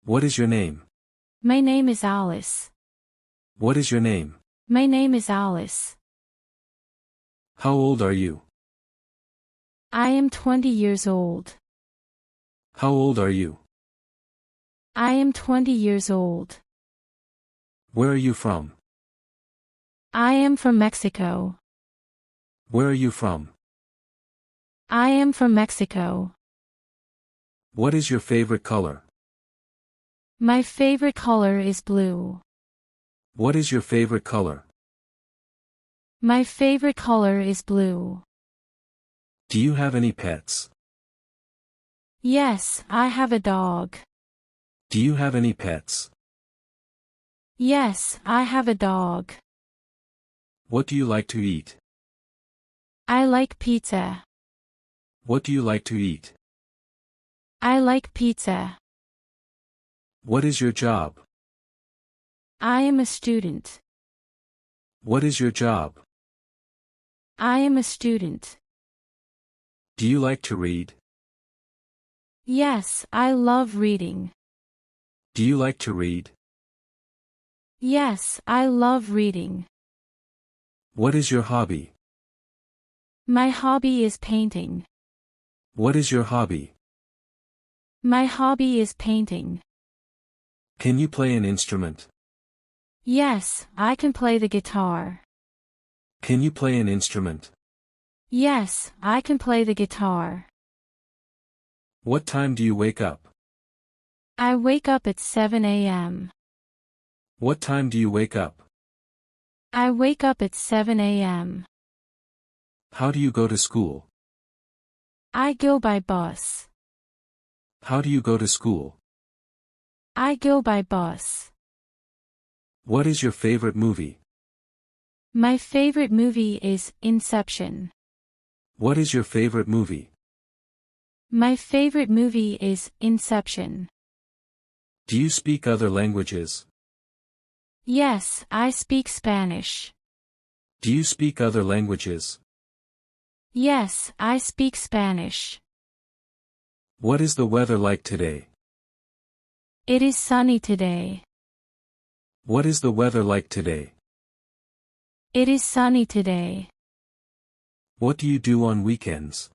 What is your name? My name is Alice. What is your name? My name is Alice. How old are you? I am 20 years old. How old are you? I am 20 years old. Where are you from? I am from Mexico. Where are you from? I am from Mexico. What is your favorite color? My favorite color is blue. What is your favorite color? My favorite color is blue. Do you have any pets? Yes, I have a dog. Do you have any pets? Yes, I have a dog. What do you like to eat? I like pizza. What do you like to eat? I like pizza. What is your job? I am a student. What is your job? I am a student. Do you like to read? Yes, I love reading. Do you like to read? Yes, I love reading. What is your hobby? My hobby is painting. What is your hobby? My hobby is painting. Can you play an instrument? Yes, I can play the guitar. Can you play an instrument? Yes, I can play the guitar. What time do you wake up? I wake up at 7 a.m. What time do you wake up? I wake up at 7 a.m. How do you go to school? I go by bus. How do you go to school? I go by bus. What is your favorite movie? My favorite movie is Inception. What is your favorite movie? My favorite movie is Inception. Do you speak other languages? Yes, I speak Spanish. Do you speak other languages? Yes, I speak Spanish. What is the weather like today? It is sunny today. What is the weather like today? It is sunny today. What do you do on weekends?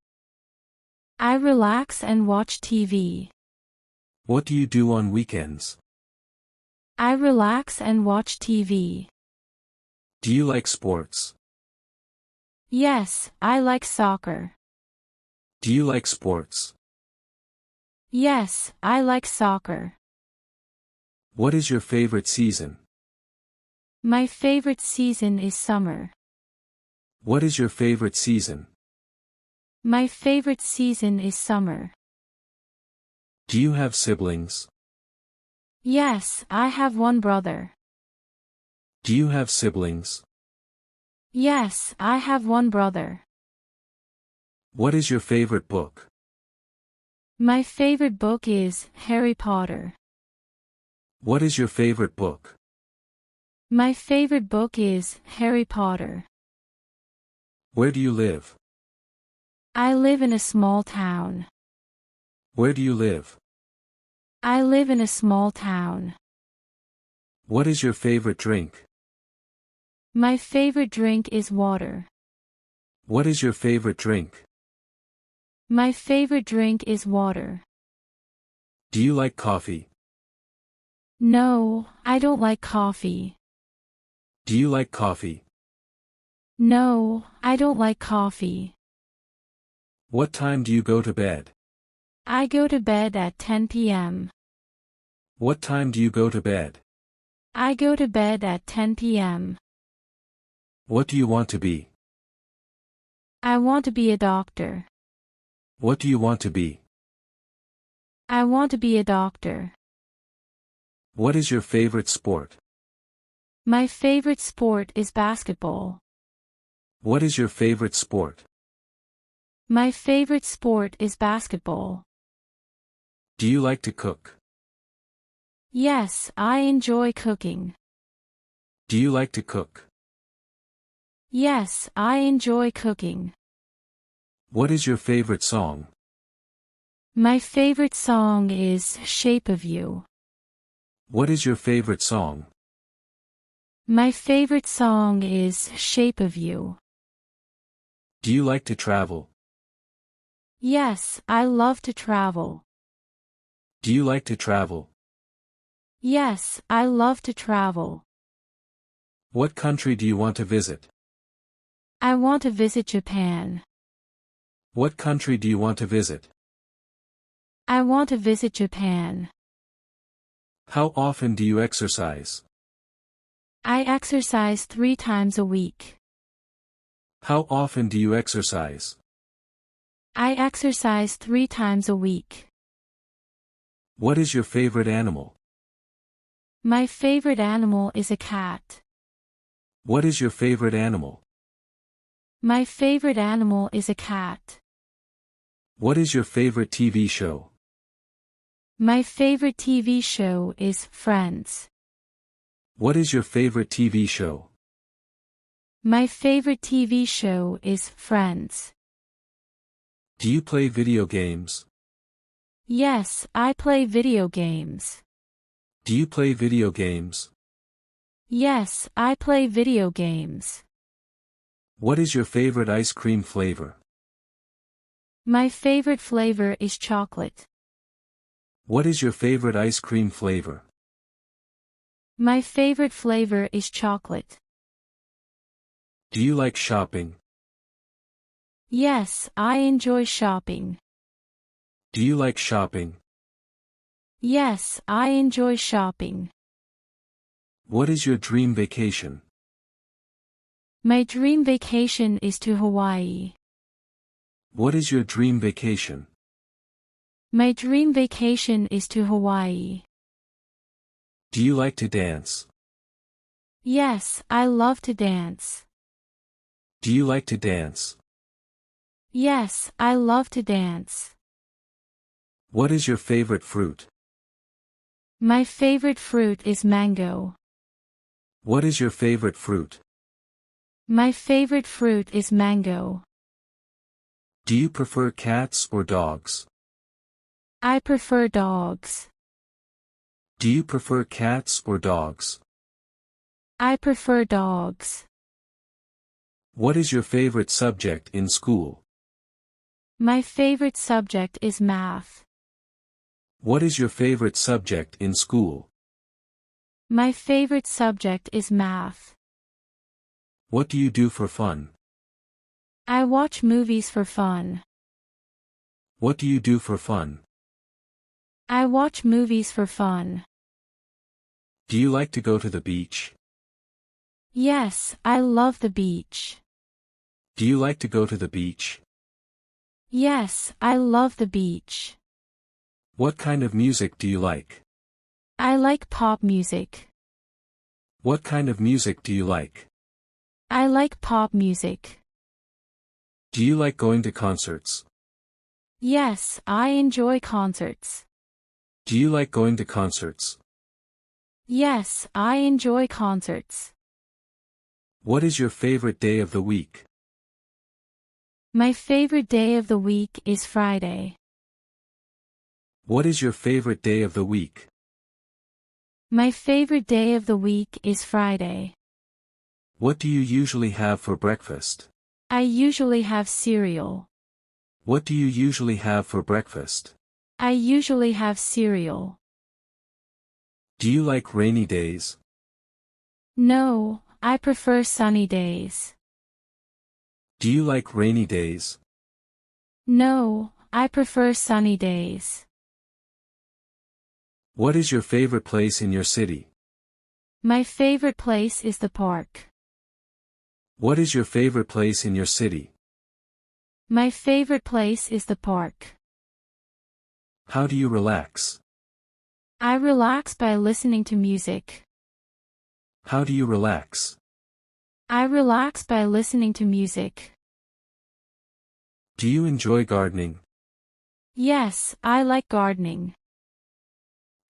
I relax and watch TV. What do you do on weekends? I relax and watch TV. Do you like sports? Yes, I like soccer. Do you like sports? Yes, I like soccer. What is your favorite season? My favorite season is summer. What is your favorite season? My favorite season is summer. Do you have siblings? Yes, I have one brother. Do you have siblings? Yes, I have one brother. What is your favorite book? My favorite book is Harry Potter. What is your favorite book? My favorite book is Harry Potter. Where do you live? I live in a small town. Where do you live? I live in a small town. What is your favorite drink? My favorite drink is water. What is your favorite drink? My favorite drink is water. Do you like coffee? No, I don't like coffee. Do you like coffee? No, I don't like coffee. What time do you go to bed? I go to bed at 10 p.m. What time do you go to bed? I go to bed at 10 p.m. What do you want to be? I want to be a doctor. What do you want to be? I want to be a doctor. What is your favorite sport? My favorite sport is basketball. What is your favorite sport? My favorite sport is basketball. Do you like to cook? Yes, I enjoy cooking. Do you like to cook? Yes, I enjoy cooking. What is your favorite song? My favorite song is Shape of You. What is your favorite song? My favorite song is Shape of You. Do you like to travel? Yes, I love to travel. Do you like to travel? Yes, I love to travel. What country do you want to visit? I want to visit Japan. What country do you want to visit? I want to visit Japan. How often do you exercise? I exercise 3 times a week. How often do you exercise? I exercise 3 times a week. What is your favorite animal? My favorite animal is a cat. What is your favorite animal? My favorite animal is a cat. What is your favorite TV show? My favorite TV show is Friends. What is your favorite TV show? My favorite TV show is Friends. Do you play video games? Yes, I play video games. Do you play video games? Yes, I play video games. What is your favorite ice cream flavor? My favorite flavor is chocolate. What is your favorite ice cream flavor? My favorite flavor is chocolate. Do you like shopping? Yes, I enjoy shopping. Do you like shopping? Yes, I enjoy shopping. What is your dream vacation? My dream vacation is to Hawaii. What is your dream vacation? My dream vacation is to Hawaii. Do you like to dance? Yes, I love to dance. Do you like to dance? Yes, I love to dance. What is your favorite fruit? My favorite fruit is mango. What is your favorite fruit? My favorite fruit is mango. Do you prefer cats or dogs? I prefer dogs. Do you prefer cats or dogs? I prefer dogs. What is your favorite subject in school? My favorite subject is math. What is your favorite subject in school? My favorite subject is math. What do you do for fun? I watch movies for fun. What do you do for fun? I watch movies for fun. Do you like to go to the beach? Yes, I love the beach. Do you like to go to the beach? Yes, I love the beach. What kind of music do you like? I like pop music. What kind of music do you like? I like pop music. Do you like going to concerts? Yes, I enjoy concerts. Do you like going to concerts? Yes, I enjoy concerts. What is your favorite day of the week? My favorite day of the week is Friday. What is your favorite day of the week? My favorite day of the week is Friday. What do you usually have for breakfast? I usually have cereal. What do you usually have for breakfast? I usually have cereal. Do you like rainy days? No, I prefer sunny days. Do you like rainy days? No, I prefer sunny days. What is your favorite place in your city? My favorite place is the park. What is your favorite place in your city? My favorite place is the park. How do you relax? I relax by listening to music. How do you relax? I relax by listening to music. Do you enjoy gardening? Yes, I like gardening.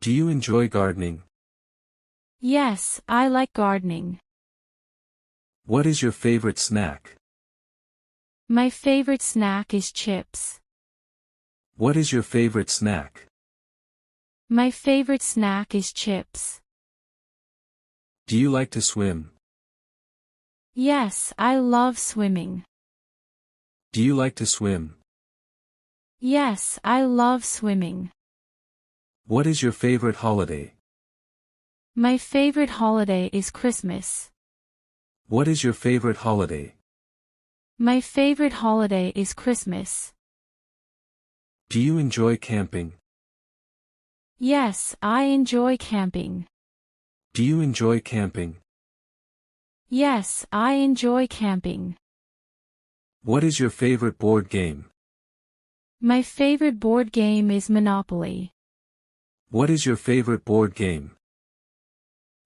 Do you enjoy gardening? Yes, I like gardening. What is your favorite snack? My favorite snack is chips. What is your favorite snack? My favorite snack is chips. Do you like to swim? Yes, I love swimming. Do you like to swim? Yes, I love swimming. What is your favorite holiday? My favorite holiday is Christmas. What is your favorite holiday? My favorite holiday is Christmas. Do you enjoy camping? Yes, I enjoy camping. Do you enjoy camping? Yes, I enjoy camping. What is your favorite board game? My favorite board game is Monopoly. What is your favorite board game?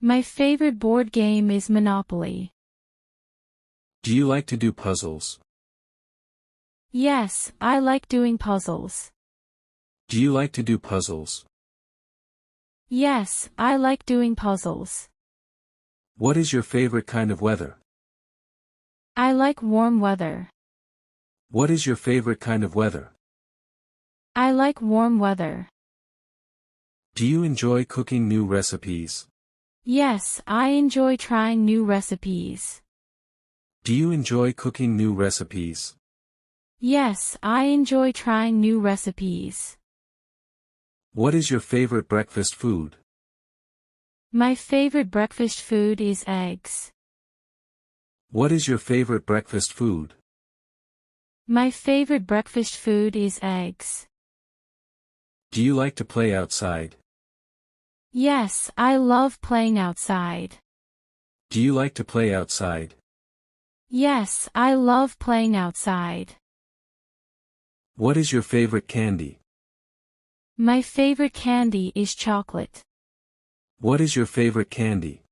My favorite board game is Monopoly. Do you like to do puzzles? Yes, I like doing puzzles. Do you like to do puzzles? Yes, I like doing puzzles. What is your favorite kind of weather? I like warm weather. What is your favorite kind of weather? I like warm weather. Do you enjoy cooking new recipes? Yes, I enjoy trying new recipes. Do you enjoy cooking new recipes? Yes, I enjoy trying new recipes. What is your favorite breakfast food? My favorite breakfast food is eggs. What is your favorite breakfast food? My favorite breakfast food is eggs. Do you like to play outside? Yes, I love playing outside. Do you like to play outside? Yes, I love playing outside. What is your favorite candy? My favorite candy is chocolate. What is your favorite candy?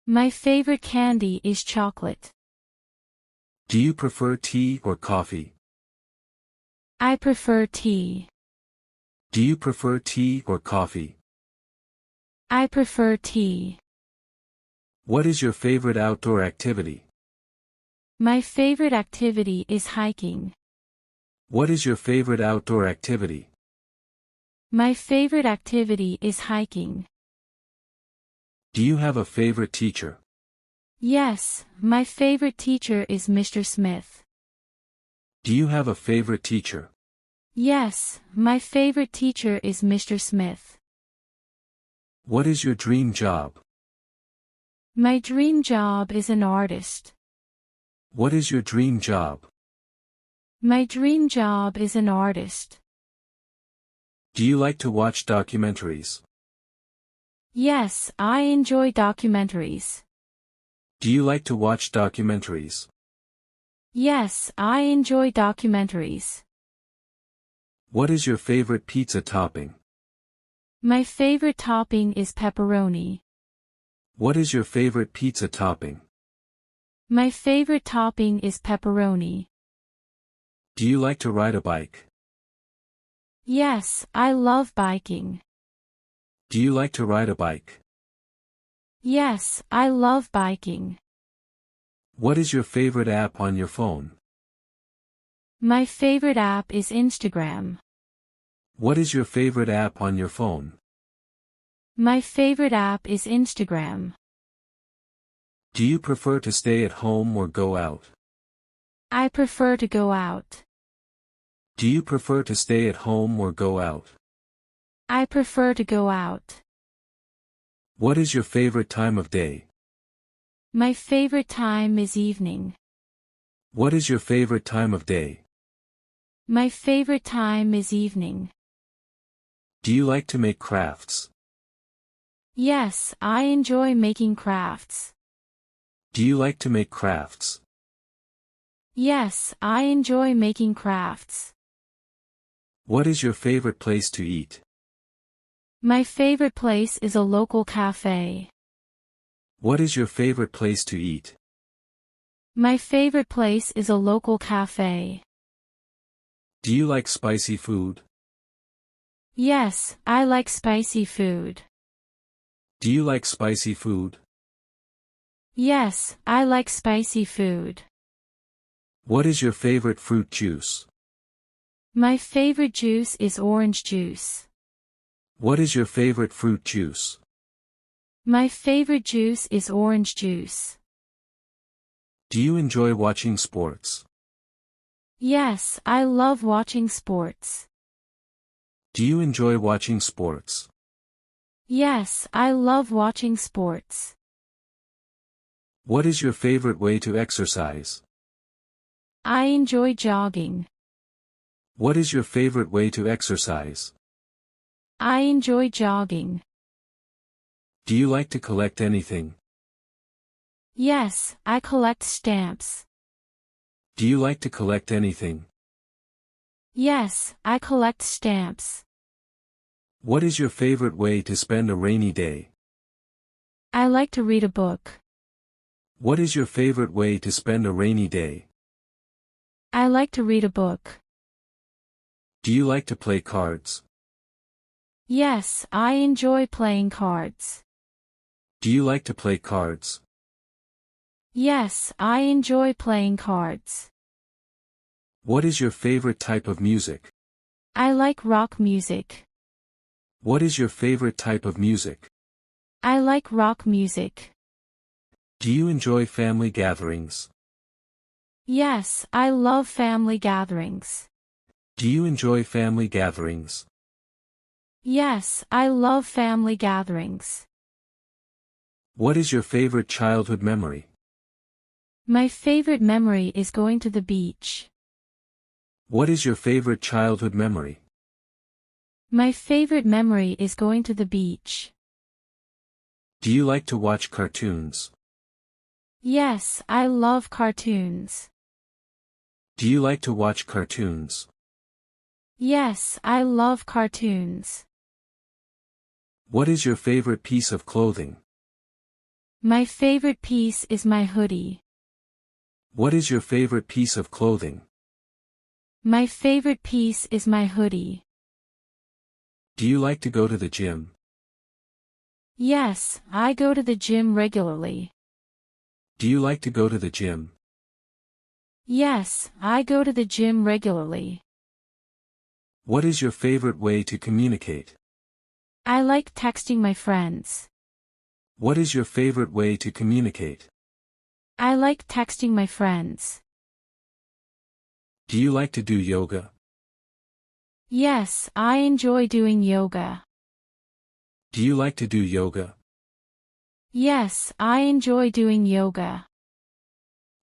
My favorite candy is chocolate. Do you prefer tea or coffee? I prefer tea. Do you prefer tea or coffee? I prefer tea. What is your favorite outdoor activity? My favorite activity is hiking. What is your favorite outdoor activity? My favorite activity is hiking. Do you have a favorite teacher? Yes, my favorite teacher is Mr. Smith. Do you have a favorite teacher? Yes, my favorite teacher is Mr. Smith. What is your dream job? My dream job is an artist. What is your dream job? My dream job is an artist. Do you like to watch documentaries? Yes, I enjoy documentaries. Do you like to watch documentaries? Yes, I enjoy documentaries. What is your favorite pizza topping? My favorite topping is pepperoni. What is your favorite pizza topping? My favorite topping is pepperoni. Do you like to ride a bike? Yes, I love biking. Do you like to ride a bike? Yes, I love biking. What is your favorite app on your phone? My favorite app is Instagram. What is your favorite app on your phone? My favorite app is Instagram. Do you prefer to stay at home or go out? I prefer to go out. Do you prefer to stay at home or go out? I prefer to go out. What is your favorite time of day? My favorite time is evening. What is your favorite time of day? My favorite time is evening. Do you like to make crafts? Yes, I enjoy making crafts. Do you like to make crafts? Yes, I enjoy making crafts. What is your favorite place to eat? My favorite place is a local cafe. What is your favorite place to eat? My favorite place is a local cafe. Do you like spicy food? Yes, I like spicy food. Do you like spicy food? Yes, I like spicy food. What is your favorite fruit juice? My favorite juice is orange juice. What is your favorite fruit juice? My favorite juice is orange juice. Do you enjoy watching sports? Yes, I love watching sports. Do you enjoy watching sports? Yes, I love watching sports. What is your favorite way to exercise? I enjoy jogging. What is your favorite way to exercise? I enjoy jogging. Do you like to collect anything? Yes, I collect stamps. Do you like to collect anything? Yes, I collect stamps. What is your favorite way to spend a rainy day? I like to read a book. What is your favorite way to spend a rainy day? I like to read a book. Do you like to play cards? Yes, I enjoy playing cards. Do you like to play cards? Yes, I enjoy playing cards. What is your favorite type of music? I like rock music. What is your favorite type of music? I like rock music. Do you enjoy family gatherings? Yes, I love family gatherings. Do you enjoy family gatherings? Yes, I love family gatherings. What is your favorite childhood memory? My favorite memory is going to the beach. What is your favorite childhood memory? My favorite memory is going to the beach. Do you like to watch cartoons? Yes, I love cartoons. Do you like to watch cartoons? Yes, I love cartoons. What is your favorite piece of clothing? My favorite piece is my hoodie. What is your favorite piece of clothing? My favorite piece is my hoodie. Do you like to go to the gym? Yes, I go to the gym regularly. Do you like to go to the gym? Yes, I go to the gym regularly. What is your favorite way to communicate? I like texting my friends. What is your favorite way to communicate? I like texting my friends. Do you like to do yoga? Yes, I enjoy doing yoga. Do you like to do yoga? Yes, I enjoy doing yoga.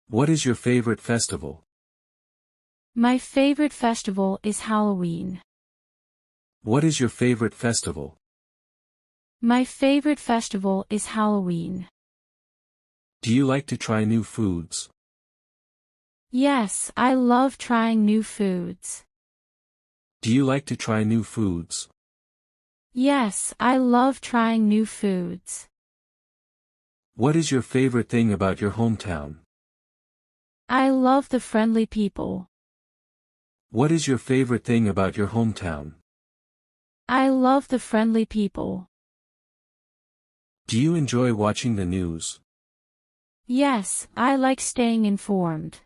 What is your favorite festival? My favorite festival is Halloween. What is your favorite festival? My favorite festival is Halloween. Do you like to try new foods? Yes, I love trying new foods. Do you like to try new foods? Yes, I love trying new foods. What is your favorite thing about your hometown? I love the friendly people. What is your favorite thing about your hometown? I love the friendly people. Do you enjoy watching the news? Yes, I like staying informed.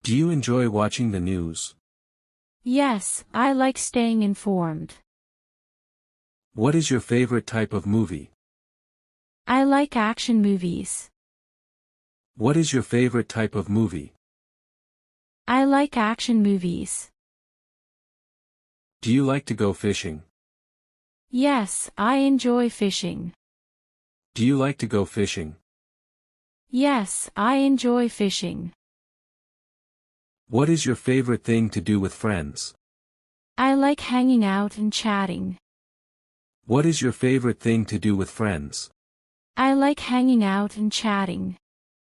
Do you enjoy watching the news? Yes, I like staying informed. What is your favorite type of movie? I like action movies. What is your favorite type of movie? I like action movies. Do you like to go fishing? Yes, I enjoy fishing. Do you like to go fishing? Yes, I enjoy fishing. What is your favorite thing to do with friends? I like hanging out and chatting. What is your favorite thing to do with friends? I like hanging out and chatting.